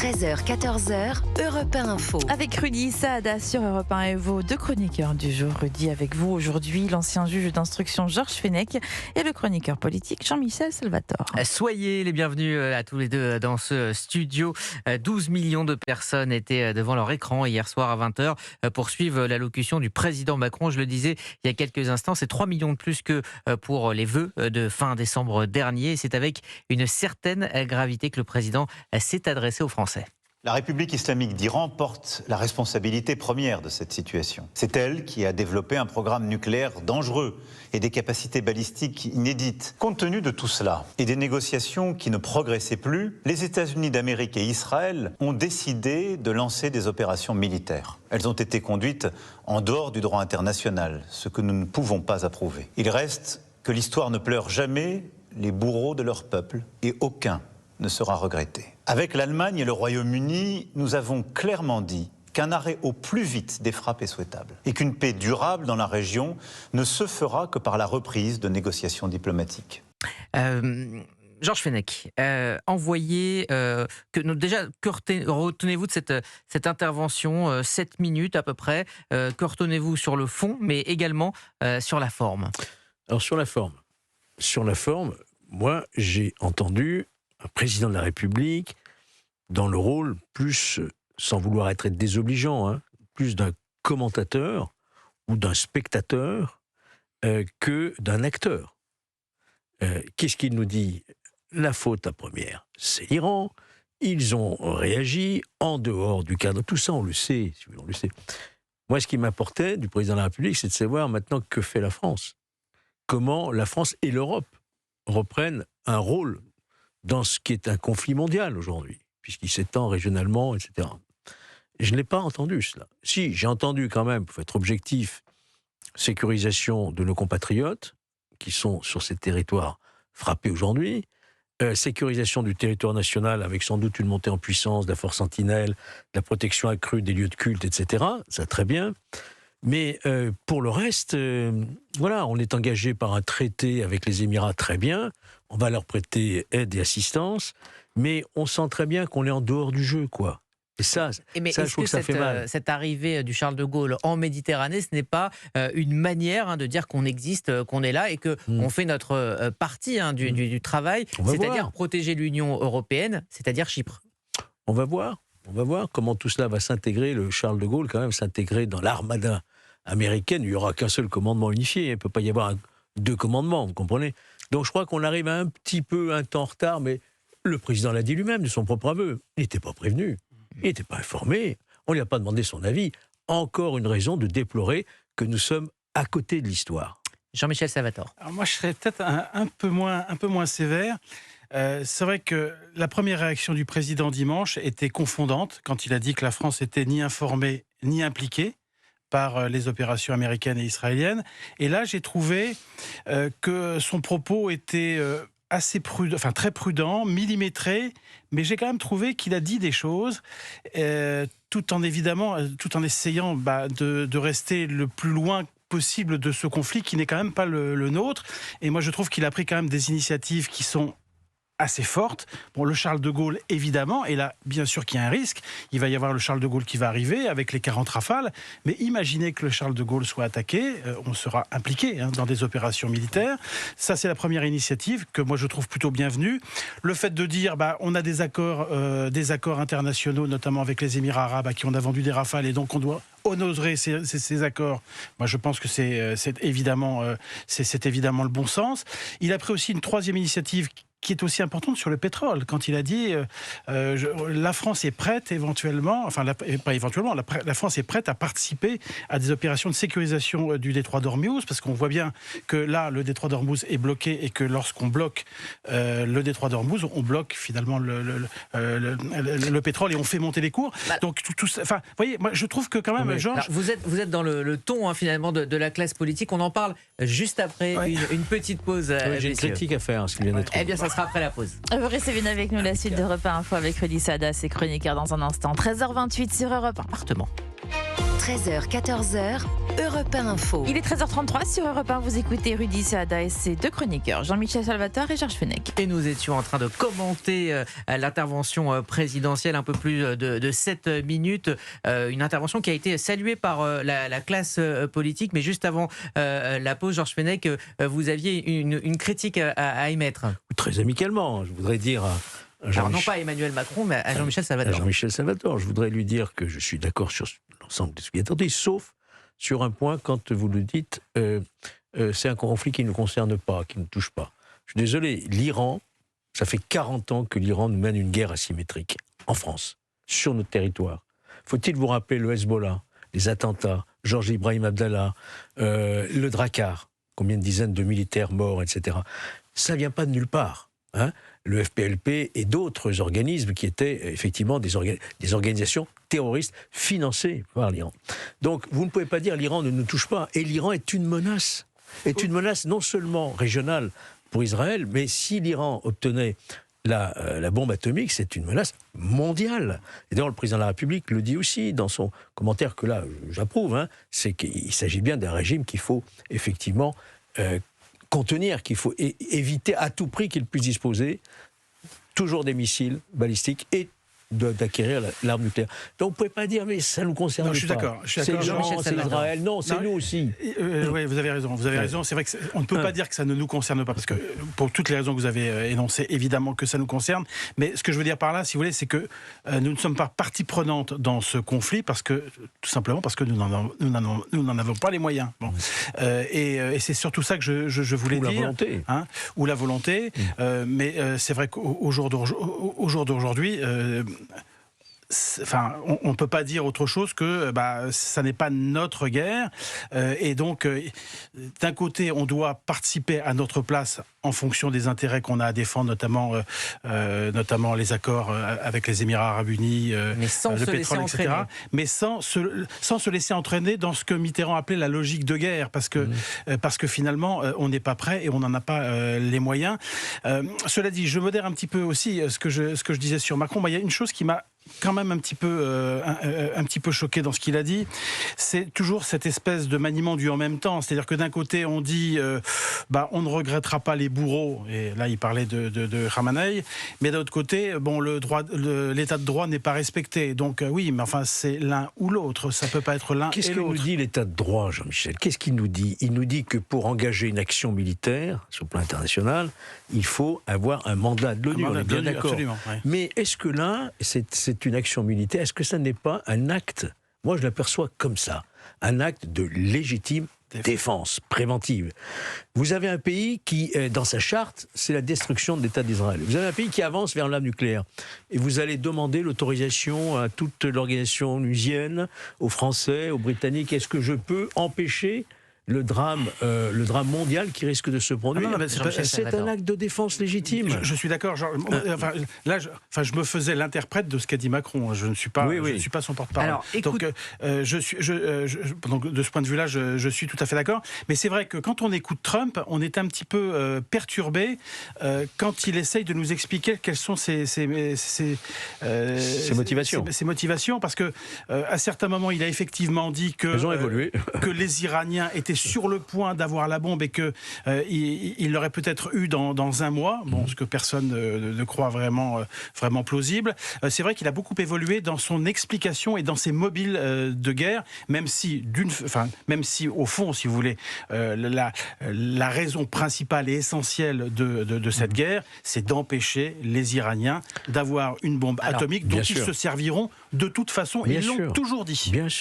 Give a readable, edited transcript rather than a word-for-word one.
13h, 14h, Europe 1 Info. Avec Rudy Saada sur Europe 1 et vos deux chroniqueurs du jour. Rudy, avec vous aujourd'hui, l'ancien juge d'instruction Georges Fenech et le chroniqueur politique Jean-Michel Salvatore. Soyez les bienvenus à tous les deux dans ce studio. 12 millions de personnes étaient devant leur écran hier soir à 20h pour suivre l'allocution du président Macron. Je le disais il y a quelques instants, c'est 3 millions de plus que pour les vœux de fin décembre dernier. C'est avec une certaine gravité que le président s'est adressé aux Français. La République islamique d'Iran porte la responsabilité première de cette situation. C'est elle qui a développé un programme nucléaire dangereux et des capacités balistiques inédites. Compte tenu de tout cela et des négociations qui ne progressaient plus, les États-Unis d'Amérique et Israël ont décidé de lancer des opérations militaires. Elles ont été conduites en dehors du droit international, ce que nous ne pouvons pas approuver. Il reste que l'histoire ne pleure jamais les bourreaux de leur peuple et aucun ne sera regretté. Avec l'Allemagne et le Royaume-Uni, nous avons clairement dit qu'un arrêt au plus vite des frappes est souhaitable et qu'une paix durable dans la région ne se fera que par la reprise de négociations diplomatiques. Georges Fenech, déjà, que retenez-vous de cette intervention, 7 minutes à peu près, que retenez-vous sur le fond, mais également sur la forme? Alors sur la forme, moi j'ai entendu un président de la République dans le rôle plus, sans vouloir être désobligeant, plus d'un commentateur ou d'un spectateur que d'un acteur. Qu'est-ce qu'il nous dit? La faute à première, c'est l'Iran. Ils ont réagi en dehors du cadre. Tout ça, on le sait. On le sait. Moi, ce qui m'importait du président de la République, c'est de savoir maintenant que fait la France. Comment la France et l'Europe reprennent un rôle dans ce qui est un conflit mondial aujourd'hui, puisqu'il s'étend régionalement, etc. Je ne l'ai pas entendu, cela. Si, j'ai entendu quand même, pour être objectif, sécurisation de nos compatriotes, qui sont sur ces territoires frappés aujourd'hui, sécurisation du territoire national, avec sans doute une montée en puissance de la force sentinelle, de la protection accrue des lieux de culte, etc. Ça, très bien. Mais pour le reste, voilà, on est engagé par un traité avec les Émirats, très bien. On va leur prêter aide et assistance, mais on sent très bien qu'on est en dehors du jeu, quoi. Et ça, mais je trouve que ça fait mal. Cette arrivée du Charles de Gaulle en Méditerranée, ce n'est pas une manière de dire qu'on existe, qu'on est là et qu'on fait notre partie du travail, c'est-à-dire protéger l'Union européenne, c'est-à-dire Chypre. On va voir comment tout cela va s'intégrer. Le Charles de Gaulle, quand même, s'intégrer dans l'armada américaine. Il n'y aura qu'un seul commandement unifié. Il ne peut pas y avoir deux commandements, vous comprenez? Donc je crois qu'on arrive un petit peu un temps en retard, mais le président l'a dit lui-même de son propre aveu. Il n'était pas prévenu, il n'était pas informé, on ne lui a pas demandé son avis. Encore une raison de déplorer que nous sommes à côté de l'histoire. Jean-Michel Salvatore. Alors moi, je serais peut-être un peu moins sévère. C'est vrai que la première réaction du président dimanche était confondante quand il a dit que la France était ni informée ni impliquée par les opérations américaines et israéliennes. Et là, j'ai trouvé que son propos était assez prudent, enfin très prudent, millimétré, mais j'ai quand même trouvé qu'il a dit des choses, tout en essayant de rester le plus loin possible de ce conflit qui n'est quand même pas le nôtre. Et moi, je trouve qu'il a pris quand même des initiatives qui sont assez forte. Bon, le Charles de Gaulle, évidemment, et là, bien sûr qu'il y a un risque. Il va y avoir le Charles de Gaulle qui va arriver avec les 40 Rafales, mais imaginez que le Charles de Gaulle soit attaqué, on sera impliqué dans des opérations militaires. Ça, c'est la première initiative que moi, je trouve plutôt bienvenue. Le fait de dire, on a des accords internationaux, notamment avec les Émirats arabes, à qui on a vendu des Rafales, et donc on doit honorer ces accords. Moi, je pense que c'est évidemment le bon sens. Il a pris aussi une troisième initiative qui est aussi importante sur le pétrole, quand il a dit la France est prête éventuellement, la France est prête à participer à des opérations de sécurisation du détroit d'Ormuz, parce qu'on voit bien que là, le détroit d'Ormuz est bloqué et que lorsqu'on bloque le détroit d'Ormuz, on bloque finalement le pétrole et on fait monter les cours. Donc, vous voyez, moi, je trouve que quand même, Georges... Vous êtes dans le ton, finalement, de la classe politique. On en parle juste après une petite pause. J'ai une critique à faire, ce qui vient d'être. Eh bien, ça sera après la pause. Vous restez bien avec nous, la suite de Europe 1 Info avec Rudy Saada, ses chroniqueurs dans un instant. 13h28 sur Europe 1. Appartement. 13h, 14h, Europe 1 Info. Il est 13h33 sur Europe 1. Vous écoutez Rudy Saada et ses deux chroniqueurs, Jean-Michel Salvatore et Georges Fenech. Et nous étions en train de commenter l'intervention présidentielle, un peu plus de 7 minutes. Une intervention qui a été saluée par la classe politique. Mais juste avant la pause, Georges Fenech, vous aviez une critique à émettre. Très amicalement, je voudrais dire à Alors non pas à Emmanuel Macron, mais à Jean-Michel Salvatore. Jean-Michel Salvatore, je voudrais lui dire que je suis d'accord sur l'ensemble de ce qui est entendu, sauf sur un point quand vous le dites, c'est un conflit qui ne nous concerne pas, qui ne nous touche pas. Je suis désolé, l'Iran, ça fait 40 ans que l'Iran nous mène une guerre asymétrique en France, sur notre territoire. Faut-il vous rappeler le Hezbollah, les attentats, Georges Ibrahim Abdallah, le Drakkar, combien de dizaines de militaires morts, etc. Ça ne vient pas de nulle part. Hein, le FPLP et d'autres organismes qui étaient effectivement des organisations terroristes financées par l'Iran. Donc vous ne pouvez pas dire l'Iran ne nous touche pas. Et l'Iran est une menace. Est une menace non seulement régionale pour Israël, mais si l'Iran obtenait la bombe atomique, c'est une menace mondiale. Et d'ailleurs, le président de la République le dit aussi dans son commentaire que là, j'approuve, hein, c'est qu'il s'agit bien d'un régime qu'il faut effectivement contenir, qu'il faut éviter à tout prix qu'il puisse disposer toujours des missiles balistiques et d'acquérir l'arme nucléaire. Donc vous ne pouvez pas dire mais ça ne nous concerne pas. Je suis d'accord. C'est l'Iran, c'est Israël. Non, c'est nous aussi. Oui, vous avez raison. Vous avez raison. C'est vrai qu'on ne peut pas dire que ça ne nous concerne pas, parce que pour toutes les raisons que vous avez énoncées, évidemment que ça nous concerne. Mais ce que je veux dire par là, si vous voulez, c'est que nous ne sommes pas partie prenante dans ce conflit, parce que tout simplement parce que nous n'en avons pas les moyens. Bon. Et c'est surtout ça que je voulais dire. La volonté. Hein, ou la volonté. Mais c'est vrai qu'au jour d'aujourd'hui. Enfin, on ne peut pas dire autre chose que ça n'est pas notre guerre. Et donc, d'un côté, on doit participer à notre place en fonction des intérêts qu'on a à défendre, notamment les accords avec les Émirats Arabes Unis, le pétrole, etc. Mais sans se laisser entraîner dans ce que Mitterrand appelait la logique de guerre, parce que finalement, on n'est pas prêt et on n'en a pas les moyens. Cela dit, je modère un petit peu aussi ce que je disais sur Macron. Il y a une chose qui m'a quand même un petit peu choqué dans ce qu'il a dit, c'est toujours cette espèce de maniement du en même temps. C'est-à-dire que d'un côté, on dit on ne regrettera pas les bourreaux, et là il parlait de Khamenei, mais d'un autre côté, l'état de droit n'est pas respecté. Donc oui, mais enfin c'est l'un ou l'autre, ça peut pas être l'un et l'autre. Qu'est-ce que nous dit l'état de droit, Jean-Michel? Qu'est-ce qu'il nous dit? Il nous dit que pour engager une action militaire sur le plan international, il faut avoir un mandat de l'ONU. On est bien d'accord. Absolument, ouais. Mais est-ce que là, c'est une action militaire? Est-ce que ça n'est pas un acte, moi je l'aperçois comme ça, un acte de légitime défense préventive? Vous avez un pays qui, dans sa charte, c'est la destruction de l'État d'Israël. Vous avez un pays qui avance vers l'arme nucléaire. Et vous allez demander l'autorisation à toute l'organisation onusienne, aux Français, aux Britanniques. Est-ce que je peux empêcher le drame mondial qui risque de se produire? C'est un acte de défense légitime. Je suis d'accord. Je me faisais l'interprète de ce qu'a dit Macron. Je ne suis pas, je ne suis pas son porte-parole. Alors, écoute... Donc, de ce point de vue-là, je suis tout à fait d'accord. Mais c'est vrai que quand on écoute Trump, on est un petit peu perturbé quand il essaye de nous expliquer quelles sont ses motivations. Ses motivations, parce que à certains moments, il a effectivement dit que elles ont évolué. Que les Iraniens étaient sur le point d'avoir la bombe et que il l'aurait peut-être eu dans un mois. Bon, ce que personne ne croit vraiment plausible. C'est vrai qu'il a beaucoup évolué dans son explication et dans ses mobiles de guerre, même si au fond, si vous voulez, la raison principale et essentielle de cette guerre, c'est d'empêcher les Iraniens d'avoir une bombe atomique dont ils se serviront de toute façon. Ils l'ont toujours dit. Bien sûr.